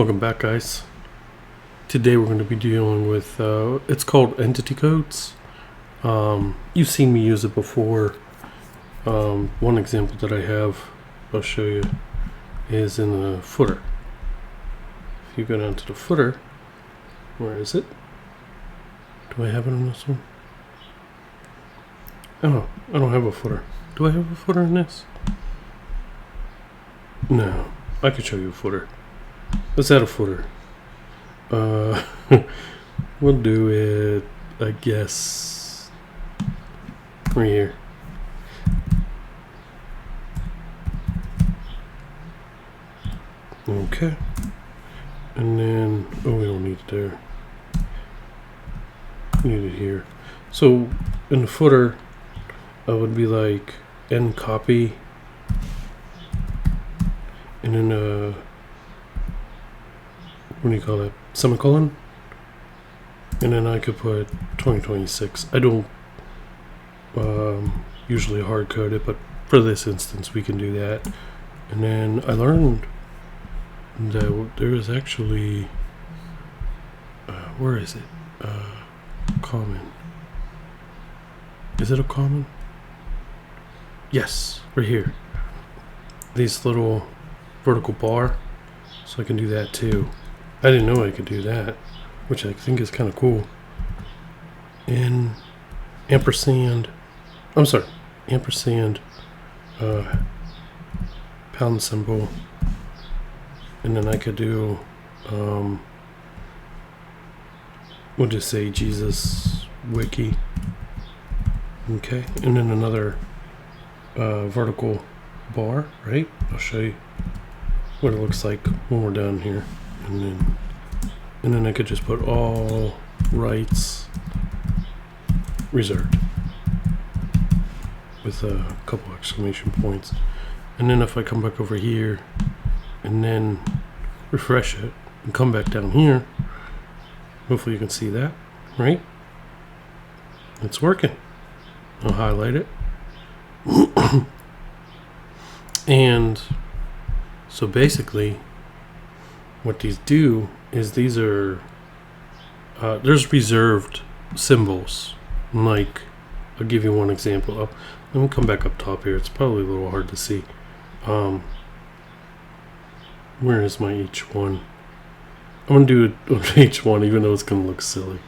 Welcome back, guys. Today we're going to be dealing with, it's called entity codes. You've seen me use it before. One example that I have, I'll show you, is in the footer. If you go down to the footer, where is it? Do I have it on this one? Oh, I don't have a footer. Do I have a footer in this? No, I could show you a footer. Let's add a footer. We'll do it, I guess, right here. Okay. And then, oh, we don't need it there. We need it here. So in the footer, I would be like end copy, and then what do you call it? Semicolon. And then I could put 2026. I don't usually hard code it, but for this instance we can do that. And then I learned that there is actually where is it? Common. Is it a common? Yes, right here. These little vertical bar, so I can do that too. I didn't know I could do that, which I think is kind of cool. And ampersand pound symbol, and then I could do we'll just say Jesus wiki. Okay, and then another vertical bar, right? I'll show you what it looks like when we're down here. And then I could just put all rights reserved with a couple exclamation points. And then if I come back over here and then refresh it and come back down here, hopefully you can see that, right? It's working. I'll highlight it. And so basically what these do is these are there's reserved symbols. Like, I'll give you one example. Let me come back up top here. It's probably a little hard to see. Where is my H1? I'm gonna do it on H1 even though it's gonna look silly.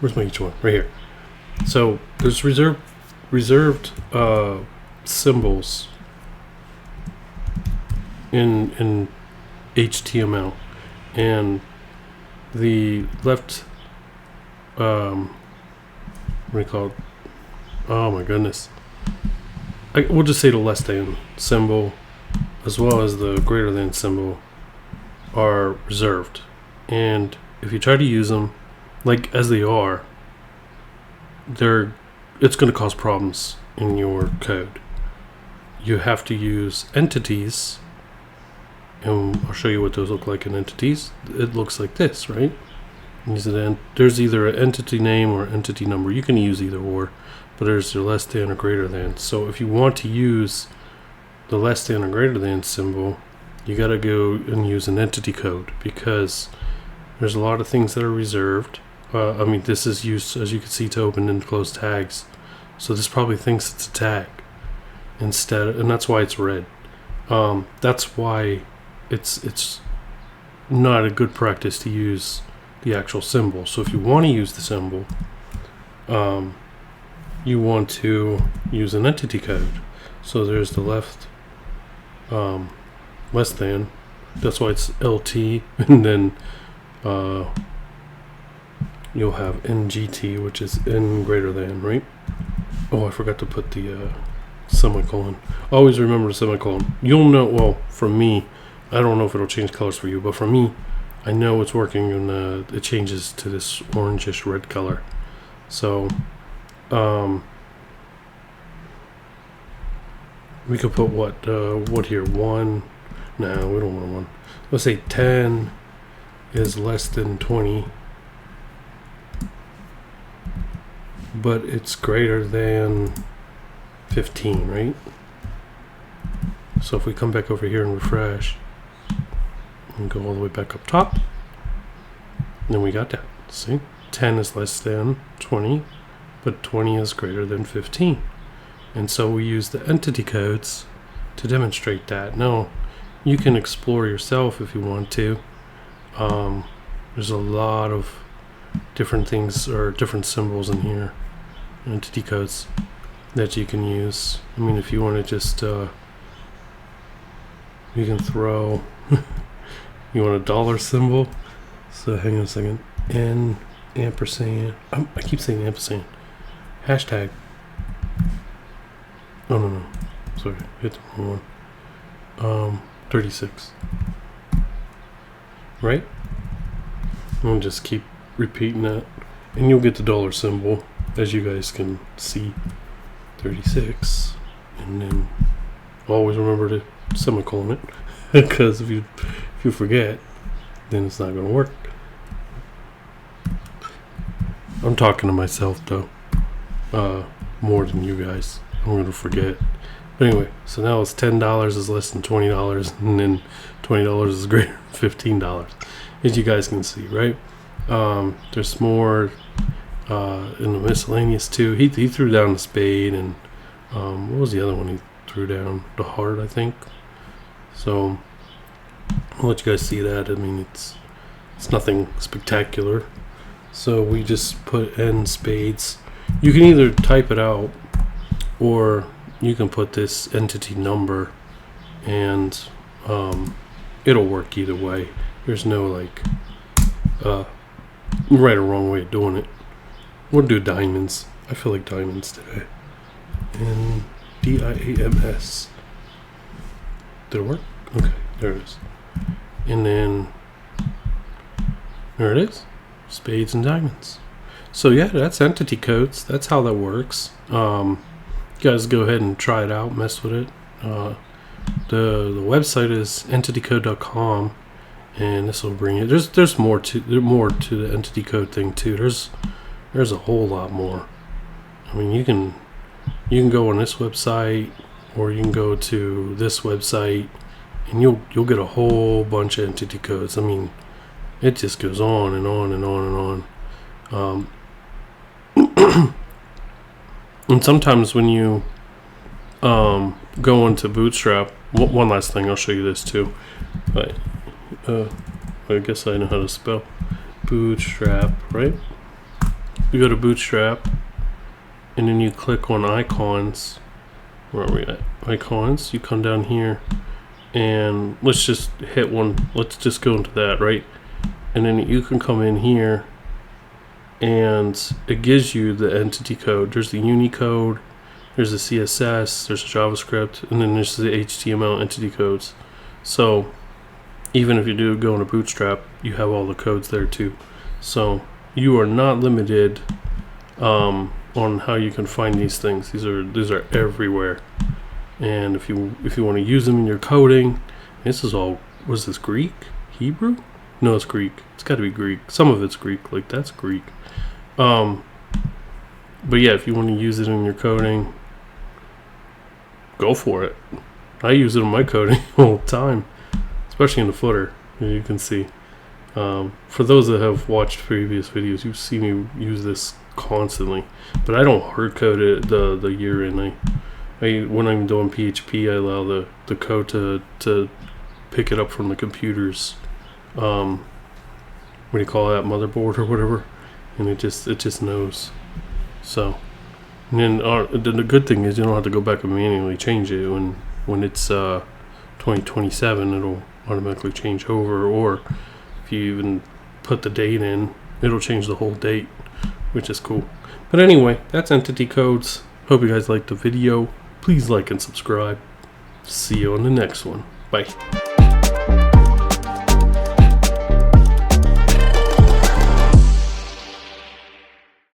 Where's my H1? Right here. So there's reserved symbols in HTML, and the left what do you call it? Oh my goodness, we'll just say the less than symbol as well as the greater than symbol are reserved, and if you try to use them like as they are, it's going to cause problems in your code. You have to use entities, and I'll show you what those look like in entities. It looks like this, right? There's either an entity name or entity number. You can use either or, but there's the less than or greater than. So if you want to use the less than or greater than symbol, you got to go and use an entity code, because there's a lot of things that are reserved. I mean, this is used, as you can see, to open and close tags. So this probably thinks it's a tag instead, and that's why it's red. That's why it's not a good practice to use the actual symbol. So if you want to use the symbol, you want to use an entity code. So there's the left less than. That's why it's LT, and then you'll have NGT, which is N greater than, right? Oh, I forgot to put the semicolon. Always remember the semicolon. You'll know, well, for me, I don't know if it'll change colors for you, but for me, I know it's working, and it changes to this orangish red color. So we could put what here? 1. No, we don't want 1. Let's say 10 is less than 20, but it's greater than 15, right? So if we come back over here and refresh, And go all the way back up top. And then we got that. See? 10 is less than 20, but 20 is greater than 15. And so we use the entity codes to demonstrate that. Now, you can explore yourself if you want to. There's a lot of different things or different symbols in here, entity codes that you can use. I mean, if you want to just, you can throw, you want a dollar symbol. So hang on a second. N ampersand. I keep saying ampersand. Hashtag. Oh no, sorry, hit the wrong one. 36. Right? And just keep repeating that, and you'll get the dollar symbol, as you guys can see. 36, and then always remember to semicolon it, because if you forget, then it's not going to work. I'm talking to myself though, more than you guys. I'm going to forget. But anyway, so now it's $10 is less than $20, and then $20 is greater than $15, as you guys can see, right? There's more in the miscellaneous too. He threw down the spade, and what was the other one he threw down? The heart, I think. So I'll let you guys see that. I mean, it's nothing spectacular. So we just put N spades. You can either type it out, or you can put this entity number, and it'll work either way. There's no like right or wrong way of doing it. We'll do diamonds. I feel like diamonds today. And DIAMS. Did it work? Okay, there it is. And then there it is. Spades and diamonds. So yeah, that's entity codes. That's how that works. You guys go ahead and try it out, mess with it. The website is entitycode.com, and this will bring it. There's more to the entity code thing too. There's a whole lot more. I mean, you can go on this website, or you can go to this website, and you'll get a whole bunch of entity codes. I mean, it just goes on and on and on and on. And sometimes when you go into Bootstrap, one last thing, I'll show you this too. But I guess I know how to spell Bootstrap, right? You go to Bootstrap, and then you click on icons. Where are we at? Icons. You come down here, and let's just hit one. Let's just go into that, right? And then you can come in here, and it gives you the entity code. There's the Unicode, there's the CSS, there's JavaScript, and then there's the HTML entity codes. So even if you do go into Bootstrap, you have all the codes there too. So you are not limited on how you can find these things. These are everywhere. And if you want to use them in your coding, this is all. Was this Greek? Hebrew? No, it's Greek. It's got to be Greek. Some of it's Greek. Like that's Greek. But yeah, if you want to use it in your coding, go for it. I use it in my coding all the time, especially in the footer, as you can see. For those that have watched previous videos, you see me use this constantly, but I don't hard code it the year in. When I'm doing PHP, I allow the code to pick it up from the computer's what do you call that, motherboard or whatever, and it just knows. So, and then the good thing is you don't have to go back and manually change it. When it's 2027, it'll automatically change over, or if you even put the date in, it'll change the whole date, which is cool. But anyway, that's entity codes. Hope you guys liked the video. Please like and subscribe. See you on the next one. Bye.